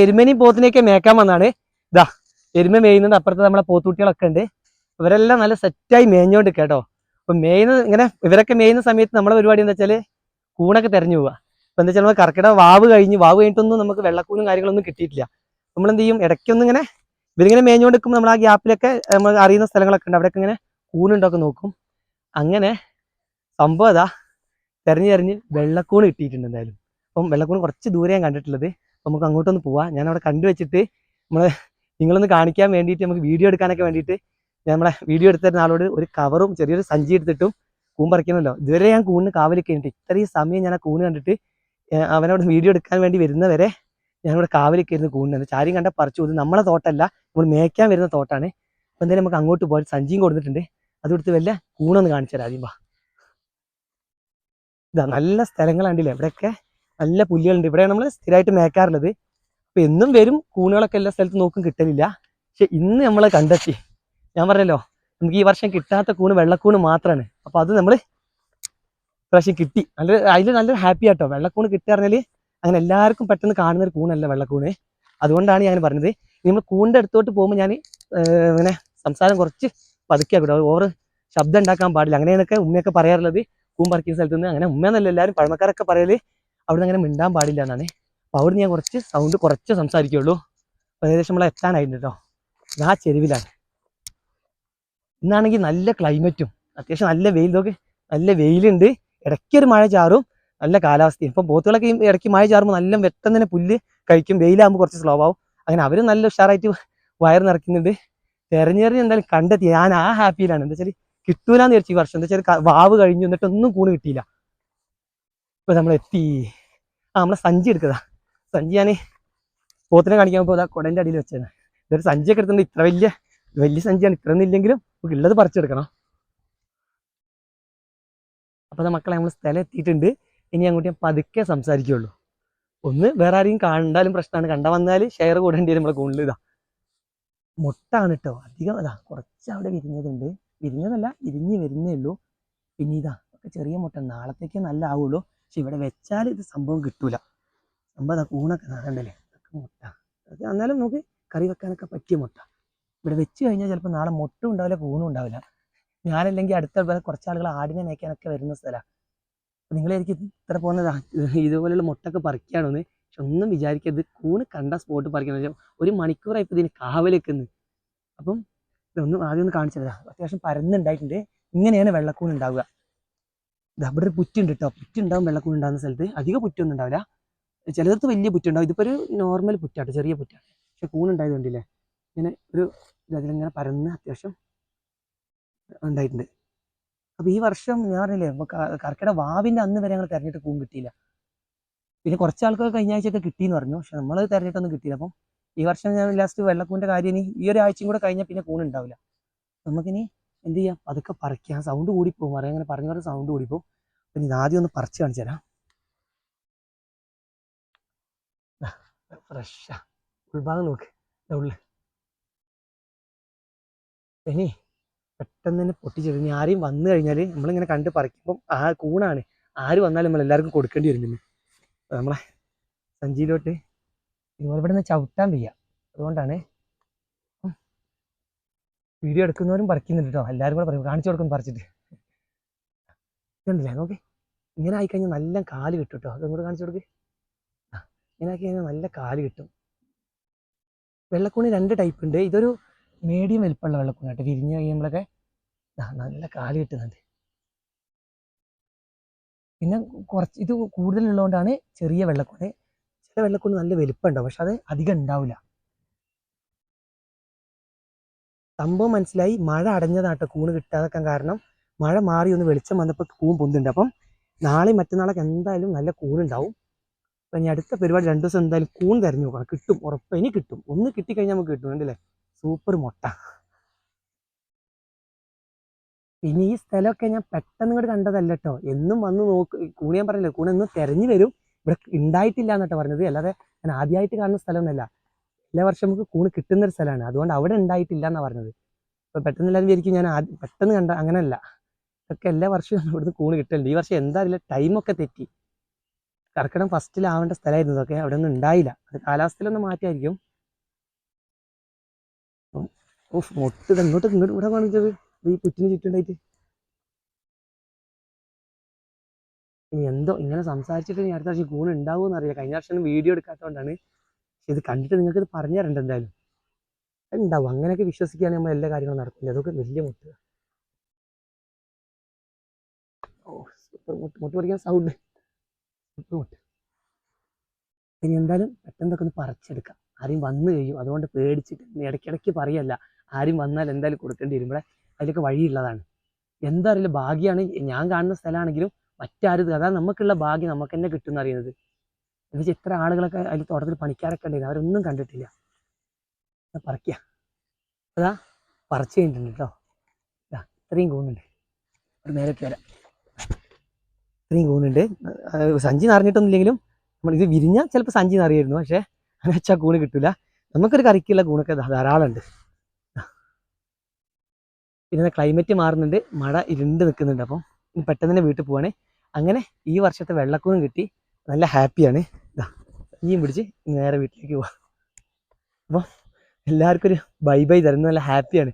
എരുമേനെയും പോത്തിനെയൊക്കെ മേക്കാൻ വന്നാണ്. ഇതാ എരുമ മേയുന്നുണ്ട്, അപ്പുറത്ത് നമ്മളെ പോത്തുകുട്ടികളൊക്കെ ഉണ്ട്. ഇവരെല്ലാം നല്ല സെറ്റായി മേഞ്ഞോണ്ട് കേട്ടോ. അപ്പൊ മേയുന്ന ഇങ്ങനെ ഇവരൊക്കെ മേയുന്ന സമയത്ത് നമ്മളെ പരിപാടി എന്താ വെച്ചാല് കൂണൊക്കെ തെരഞ്ഞു പോവുക. അപ്പൊ എന്താ വെച്ചാൽ നമ്മൾ കർക്കിടക വാവ് കഴിഞ്ഞിട്ടൊന്നും നമുക്ക് വെള്ളക്കൂണും കാര്യങ്ങളൊന്നും കിട്ടിയിട്ടില്ല. നമ്മൾ എന്ത് ചെയ്യും, ഇടയ്ക്കൊന്നും ഇങ്ങനെ ഇവരിങ്ങനെ മേഞ്ഞുകൊണ്ട് നിൽക്കുമ്പോൾ നമ്മൾ ആ ഗ്യാപ്പിലൊക്കെ നമ്മൾ അറിയുന്ന സ്ഥലങ്ങളൊക്കെ ഉണ്ട്, അവിടെയൊക്കെ ഇങ്ങനെ കൂണുണ്ടൊക്കെ നോക്കും. അങ്ങനെ സംഭവം അതാ തെരഞ്ഞ് വെള്ളക്കൂണ് കിട്ടിയിട്ടുണ്ട് എന്തായാലും. അപ്പം വെള്ളക്കൂണ് കുറച്ച് ദൂരെ ഞാൻ കണ്ടിട്ടുള്ളത്. നമുക്ക് അങ്ങോട്ടൊന്ന് പോവാം. ഞാൻ അവിടെ കണ്ടുവച്ചിട്ട് നമ്മൾ നിങ്ങളൊന്ന് കാണിക്കാൻ വേണ്ടിയിട്ട് നമുക്ക് വീഡിയോ എടുക്കാനൊക്കെ വേണ്ടിയിട്ട് നമ്മളെ വീഡിയോ എടുത്തിരുന്ന ആളോട് ഒരു കവറും ചെറിയൊരു സഞ്ചി എടുത്തിട്ടും കൂൺ പറിക്കണമല്ലോ. ഇതുവരെ ഞാൻ കൂണിന് കാവലിൽ കഴിഞ്ഞിട്ട് ഇത്രയും സമയം ഞാൻ ആ കൂണ് കണ്ടിട്ട് അവനോട് വീഡിയോ എടുക്കാൻ വേണ്ടി വരുന്നവരെ ഞാനിവിടെ കാവലിൽ ഇരുന്ന് കൂണിന് ചാരിയും കണ്ട പറിച്ചു പോകുന്നത്. നമ്മളെ തോട്ടമല്ല, നമ്മൾ മേയ്ക്കാൻ വരുന്ന തോട്ടാണ്. അപ്പം എന്തായാലും നമുക്ക് അങ്ങോട്ട് പോയി സഞ്ചിയും കൊടുത്തിട്ടുണ്ട്, അതെടുത്ത് വല്ല കൂണൊന്ന് കാണിച്ചു തരാം. ആദ്യം ഇതാ നല്ല സ്ഥലങ്ങളാണ്ടില്ലേ, ഇവിടെയൊക്കെ നല്ല പുല്ലുകളുണ്ട്. ഇവിടെ നമ്മൾ സ്ഥിരമായിട്ട് മേയ്ക്കാറുള്ളത്. അപ്പം എന്നും വരും കൂണുകളൊക്കെ എല്ലാ സ്ഥലത്തും നോക്കും, കിട്ടലില്ല. പക്ഷെ ഇന്ന് നമ്മൾ കണ്ടെത്തി. ഞാൻ പറഞ്ഞല്ലോ നമുക്ക് ഈ വർഷം കിട്ടാത്ത കൂണ് വെള്ളക്കൂണ് മാത്രമാണ്. അപ്പോൾ അത് നമ്മൾ പ്രാവശ്യം കിട്ടി. അതിൽ നല്ലൊരു ഹാപ്പി ആട്ടോ. വെള്ളക്കൂണ് കിട്ടുക പറഞ്ഞാൽ അങ്ങനെ എല്ലാവർക്കും പെട്ടെന്ന് കാണുന്നൊരു കൂണല്ല വെള്ളക്കൂണ്. അതുകൊണ്ടാണ് ഞാൻ പറഞ്ഞത്. നമ്മൾ കൂണിൻ്റെ അടുത്തോട്ട് പോകുമ്പോൾ ഞാൻ ഇങ്ങനെ സംസാരം കുറച്ച് പതുക്കെ ആക്കട്ടോ, ഓവർ ശബ്ദം ഉണ്ടാക്കാൻ പാടില്ല. അങ്ങനെയൊക്കെ ഉമ്മയൊക്കെ പറയാറുള്ളത് കൂൺ പറിക്കുന്ന സ്ഥലത്ത് നിന്ന്. അങ്ങനെ ഉമ്മയെന്നല്ല എല്ലാവരും പഴമക്കാരൊക്കെ പറയല് അവിടെ നിന്ന് അങ്ങനെ മിണ്ടാൻ പാടില്ല എന്നാണ്. അപ്പോൾ അവിടെ ഞാൻ കുറച്ച് സൗണ്ട് കുറച്ച് സംസാരിക്കുള്ളൂ. ഏകദേശം നമ്മൾ എത്താനായിരുന്നു കേട്ടോ. ആ ചെരുവിലാണ്. ഇന്നാണെങ്കിൽ നല്ല ക്ലൈമറ്റും അത്യാവശ്യം നല്ല വെയിൽ, നോക്ക് നല്ല വെയിലുണ്ട്, ഇടയ്ക്കൊരു മഴ ചാറും, നല്ല കാലാവസ്ഥയും. ഇപ്പം പോത്തുകളൊക്കെ ഇടയ്ക്ക് മഴ ചാറുമ്പോൾ നല്ല വെട്ടം പുല്ല് കഴിക്കും, വെയിലാകുമ്പോൾ കുറച്ച് സ്ലോ ആവും. അങ്ങനെ അവരും നല്ല ഉഷാറായിട്ട് വയറ് നിറയ്ക്കുന്നുണ്ട്. തെരഞ്ഞെറിഞ്ഞ് എന്തായാലും കണ്ടെത്തി. ഞാൻ ആ ഹാപ്പിയിലാണ്. എന്താ വെച്ചാൽ കിട്ടൂലെന്ന് വിചാരിച്ചു ഈ വർഷം. എന്താ വെച്ചാൽ വാവ് കഴിഞ്ഞു എന്നിട്ടൊന്നും കൂണ് കിട്ടിയില്ല. ഇപ്പം നമ്മൾ എത്തി. നമ്മളെ സഞ്ചി എടുത്തതാ. സഞ്ചി ഞാൻ പോത്തിനെ കാണിക്കാൻ പോകുമ്പോൾ കുടൻ്റെ അടിയിൽ വെച്ചതാണ്. ഇതൊരു സഞ്ചിയൊക്കെ എടുത്തിട്ടുണ്ട്. ഇത്ര വലിയ സഞ്ചിയാണ്. ഇത്രയൊന്നും ഇല്ലെങ്കിലും നമുക്ക് ഉള്ളത് പറിച്ചെടുക്കണം. അപ്പോൾ മക്കളെ നമ്മൾ സ്ഥലം എത്തിയിട്ടുണ്ട്. ഇനി അങ്ങോട്ട് ഞാൻ പതുക്കെ സംസാരിക്കുകയുള്ളൂ. ഒന്ന് വേറെ ആരെയും കണ്ടാലും പ്രശ്നമാണ്, കണ്ട വന്നാൽ ഷെയർ കൂടേണ്ടി വരും. നമ്മളെ കൂടുതൽ ഇതാ മുട്ടാണ് കേട്ടോ, അധികം അതാ കുറച്ച് അവിടെ വിരിഞ്ഞതുണ്ട്. വിരിഞ്ഞതല്ല, വിരിഞ്ഞ് വരുന്നേ ഉള്ളൂ. പിന്നെ ഇതാ ഒക്കെ ചെറിയ മുട്ട, നാളത്തേക്കേ നല്ല ആവുള്ളൂ. പക്ഷെ ഇവിടെ വെച്ചാൽ ഇത് സംഭവം കിട്ടൂല. സംഭവം അതാ കൂണൊക്കെ നാടണ്ടല്ലേ, മുട്ട അത് എന്നാലും നമുക്ക് കറി വെക്കാനൊക്കെ പറ്റിയ മുട്ട. ഇവിടെ വെച്ച് കഴിഞ്ഞാൽ ചിലപ്പോൾ നാളെ മുട്ടും ഉണ്ടാവില്ല, കൂണും ഉണ്ടാവില്ല. ഞാനല്ലെങ്കിൽ അടുത്ത കുറച്ച് ആളുകൾ ആടിനെ മേയ്ക്കാനൊക്കെ വരുന്ന സ്ഥലമാണ്. അപ്പം നിങ്ങളെനിക്ക് ഇത്ര പോകുന്നതാ ഇതുപോലെയുള്ള മുട്ടൊക്കെ പറിക്കുകയാണെന്ന്. പക്ഷെ ഒന്നും വിചാരിക്കരുത്, കൂണ് കണ്ട സ്പോട്ട് പറിക്കണം. ഒരു മണിക്കൂറായിപ്പോൾ ഇതിന് കാവലേക്കുന്നത്. അപ്പം ഇതൊന്നും ആദ്യം ഒന്ന് കാണിച്ചു തരാം. അത്യാവശ്യം പരന്നുണ്ടായിട്ടുണ്ട്. ഇങ്ങനെയാണ് വെള്ളക്കൂൺ ഉണ്ടാവുക. ഇത് അവിടെ ഒരു പുറ്റുണ്ട് കേട്ടോ, പുറ്റുണ്ടാവും വെള്ളക്കൂൺ ഉണ്ടാകുന്ന സ്ഥലത്ത്. അധികം പുറ്റൊന്നും ഉണ്ടാവില്ല, ചിലടത്ത് വലിയ പുറ്റുണ്ടാവും. ഇതിപ്പോൾ ഒരു നോർമൽ പുറ്റാണ്, ചെറിയ പുറ്റാണ്. പക്ഷെ കൂണുണ്ടായത് കണ്ടില്ലേ, ഇങ്ങനെ ഒരു അതിലിങ്ങനെ പരന്ന് അത്യാവശ്യം ഉണ്ടായിട്ടുണ്ട്. അപ്പോൾ ഈ വർഷം ഞാൻ പറഞ്ഞില്ലേ, കർക്കിടക വാവിൻ്റെ അന്ന് വരെ ഞങ്ങൾ തിരഞ്ഞിട്ട് കൂൺ കിട്ടിയില്ല. പിന്നെ കുറച്ച് ആൾക്കൊക്കെ കഴിഞ്ഞ ആഴ്ചയൊക്കെ കിട്ടിയെന്ന് പറഞ്ഞു, പക്ഷെ നമ്മൾ തിരഞ്ഞിട്ടൊന്നും കിട്ടിയില്ല. അപ്പം ഈ വർഷം ഞാൻ ലാസ്റ്റ് വെള്ളക്കൂണിൻ്റെ കാര്യം ഇനി ഈ ഒരു ആഴ്ചയും കൂടെ കഴിഞ്ഞാൽ പിന്നെ കൂൺ ഉണ്ടാവില്ല. നമുക്കിനി എന്ത് ചെയ്യാം, അതൊക്കെ പറിക്കാം. സൗണ്ട് കൂടിപ്പോകും, പറയാം അങ്ങനെ പറഞ്ഞ സൗണ്ട് കൂടിപ്പോകും. പിന്നെ ഇത് ആദ്യം ഒന്ന് പറിച്ച് കാണിച്ചു തരാം. ഫ്രഷാ, ഉൾഭാഗം നോക്ക് ഉള്ളിൽ. ഇനി പെട്ടെന്ന് തന്നെ പൊട്ടിച്ചെടുക്കും. ഇനി ആരെയും വന്നു കഴിഞ്ഞാൽ നമ്മളിങ്ങനെ കണ്ട് പറിക്കുമ്പം ആ കൂണാണ്, ആര് വന്നാലും നമ്മൾ എല്ലാവർക്കും കൊടുക്കേണ്ടി വരും. പിന്നെ നമ്മളെ സഞ്ചിയിലോട്ട് ഇതുപോലെ ഇവിടെ നിന്ന് ചവിട്ടാൻ വയ്യ, അതുകൊണ്ടാണ് വീഡിയോ എടുക്കുന്നവരും പറിക്കുന്നുണ്ട് കേട്ടോ. എല്ലാവരും കൂടെ പറയും, കാണിച്ചു കൊടുക്കും പറിച്ചിട്ട്. ഇതുണ്ടല്ലേ നോക്കി, ഇങ്ങനെ ആയിക്കഴിഞ്ഞാൽ നല്ല കാല് കിട്ടും കേട്ടോ. അതും കൂടെ കാണിച്ചു കൊടുക്ക്. ഇങ്ങനെ ആക്കി കഴിഞ്ഞാൽ നല്ല കാല് കിട്ടും. വെള്ളക്കൂണി 2 ടൈപ്പ് ഉണ്ട്. ഇതൊരു മീഡിയം വലിപ്പമുള്ള വെള്ളക്കൂണ് കേട്ടോ. വിരിഞ്ഞ് കഴിയുമ്പോഴൊക്കെ നല്ല കാല് കിട്ടുന്നുണ്ട്. പിന്നെ കുറച്ച് ഇത് കൂടുതലുള്ളതുകൊണ്ടാണ് ചെറിയ വെള്ളക്കൂണ്. ചില വെള്ളക്കൂണ് നല്ല വലിപ്പം ഉണ്ടാവും, പക്ഷെ അത് അധികം ഉണ്ടാവില്ല. സംഭവം മനസ്സിലായി. മഴ അടഞ്ഞതാട്ടോ കൂണ് കിട്ടാതെക്കാൻ കാരണം. മഴ മാറി ഒന്ന് വെളിച്ചം വന്നപ്പോൾ കൂൺ പൊന്തുണ്ട്. അപ്പം നാളെയും മറ്റന്നാളൊക്കെ എന്തായാലും നല്ല കൂണുണ്ടാവും. അപ്പം ഇനി അടുത്ത പരിപാടി 2 ദിവസം എന്തായാലും കൂൺ തിരഞ്ഞു നോക്കണം. കിട്ടും, ഉറപ്പ്. ഇനി കിട്ടും. ഒന്ന് കിട്ടിക്കഴിഞ്ഞാൽ നമുക്ക് കിട്ടും. കണ്ടില്ലേ, സൂപ്പർ മുട്ട. പിന്നെ ഈ സ്ഥലമൊക്കെ ഞാൻ പെട്ടെന്ന് ഇങ്ങോട്ട് കണ്ടതല്ല കേട്ടോ. എന്നും വന്ന് നോക്ക്. കൂണ് ഞാൻ പറഞ്ഞില്ലേ, കൂണെന്നും തിരഞ്ഞു വരും. ഇവിടെ ഉണ്ടായിട്ടില്ല എന്നിട്ടോ പറഞ്ഞത്, അല്ലാതെ ഞാൻ ആദ്യമായിട്ട് കാണുന്ന സ്ഥലമൊന്നുമല്ല. എല്ലാ വർഷം നമുക്ക് കൂണ് കിട്ടുന്നൊരു സ്ഥലമാണ്. അതുകൊണ്ട് അവിടെ ഉണ്ടായിട്ടില്ല എന്നാണ് പറഞ്ഞത്. അപ്പോൾ പെട്ടെന്ന് എല്ലാവരും വിചാരിക്കും ഞാൻ പെട്ടെന്ന് കണ്ട, അങ്ങനെയല്ല. ഇതൊക്കെ എല്ലാ വർഷവും ഇവിടുന്ന് കൂണ് കിട്ടലുണ്ട്. ഈ വർഷം എന്താ അറിയില്ല, ടൈമൊക്കെ തെറ്റി. കർക്കിടകം ഫസ്റ്റിലാവേണ്ട സ്ഥലമായിരുന്നു ഇതൊക്കെ, അവിടെ ഒന്നും ഉണ്ടായില്ല. അത് കാലാവസ്ഥയിലൊന്നും മാറ്റമായിരിക്കും. ഓഫ് മൊട്ട് ഇങ്ങോട്ട് ഇങ്ങോട്ട് ഇവിടെ കാണിച്ചത് ഈ കുറ്റിന് ചുറ്റുണ്ടായിട്ട്. ഇനി എന്തോ ഇങ്ങനെ സംസാരിച്ചിട്ട് ഇനി അടുത്ത വർഷം കൂൺ ഉണ്ടാവുമെന്ന് അറിയില്ല. കഴിഞ്ഞ വർഷം വീഡിയോ എടുക്കാത്തതുകൊണ്ടാണ്. പക്ഷെ ഇത് കണ്ടിട്ട് നിങ്ങൾക്ക് ഇത് പറഞ്ഞു തരണ്ട എന്തായാലും. ഉണ്ടാവും, അങ്ങനെയൊക്കെ വിശ്വസിക്കുകയാണെങ്കിൽ നമ്മൾ എല്ലാ കാര്യങ്ങളും നടക്കില്ല. അതൊക്കെ വലിയ മുട്ട്. ഓ സൂപ്പർ മുട്ട്, മുട്ട് പഠിക്കാൻ സൗണ്ട് സൂപ്പർ മുട്ട്. ഇനി എന്തായാലും പെട്ടെന്നൊക്കെ ഒന്ന് പറിച്ചെടുക്കാം. ആരും വന്നു കഴിയും, അതുകൊണ്ട് പേടിച്ചിട്ട് ഇടയ്ക്കിടയ്ക്ക് പറയല്ല. ആരും വന്നാൽ എന്തായാലും കൊടുക്കേണ്ടി വരും. ഇവിടെ അതിലൊക്കെ വഴിയുള്ളതാണ്. എന്താ അറിയില്ല, ഭാഗ്യമാണ്. ഞാൻ കാണുന്ന സ്ഥലമാണെങ്കിലും മറ്റാരും, അതാണ് നമുക്കുള്ള ഭാഗ്യം, നമുക്ക് തന്നെ കിട്ടുമെന്ന് അറിയുന്നത്. എന്ന് വെച്ചാൽ ഇത്ര ആളുകളൊക്കെ അതിൽ തോട്ടത്തിൽ പണിക്കാരൊക്കെ ഉണ്ടായിരുന്നു, അവരൊന്നും കണ്ടിട്ടില്ല. പറിക്കുക, അതാ പറിച്ചു കഴിഞ്ഞിട്ടുണ്ട് കേട്ടോ. ഇത്രയും കൂണുണ്ട്, ഒരു നേരത്തെ വരാം. ഇത്രയും കൂണുണ്ട്. സഞ്ചി നിറഞ്ഞിട്ടൊന്നുമില്ലെങ്കിലും നമ്മൾ ഇത് വിരിഞ്ഞാൽ ചിലപ്പോൾ സഞ്ചി നിറയായിരുന്നു. പക്ഷേ അങ്ങനെ വെച്ചാൽ കൂണ് കിട്ടില്ല. നമുക്കൊരു കറിക്കുള്ള കൂണൊക്കെ ധാരാളം ഉണ്ട്. പിന്നെ ക്ലൈമറ്റ് മാറുന്നുണ്ട്, മഴ ഇരുണ്ട് നിൽക്കുന്നുണ്ട്. അപ്പം പെട്ടെന്ന് തന്നെ വീട്ടിൽ പോവാണ്. അങ്ങനെ ഈ വർഷത്തെ വെള്ളക്കൂണും കിട്ടി, നല്ല ഹാപ്പിയാണ്. ഇതാ ഇനിയും പിടിച്ച് നേരെ വീട്ടിലേക്ക് പോവാം. അപ്പോൾ എല്ലാവർക്കും ഒരു ബൈ ബൈ തരുന്നത്, നല്ല ഹാപ്പിയാണ്.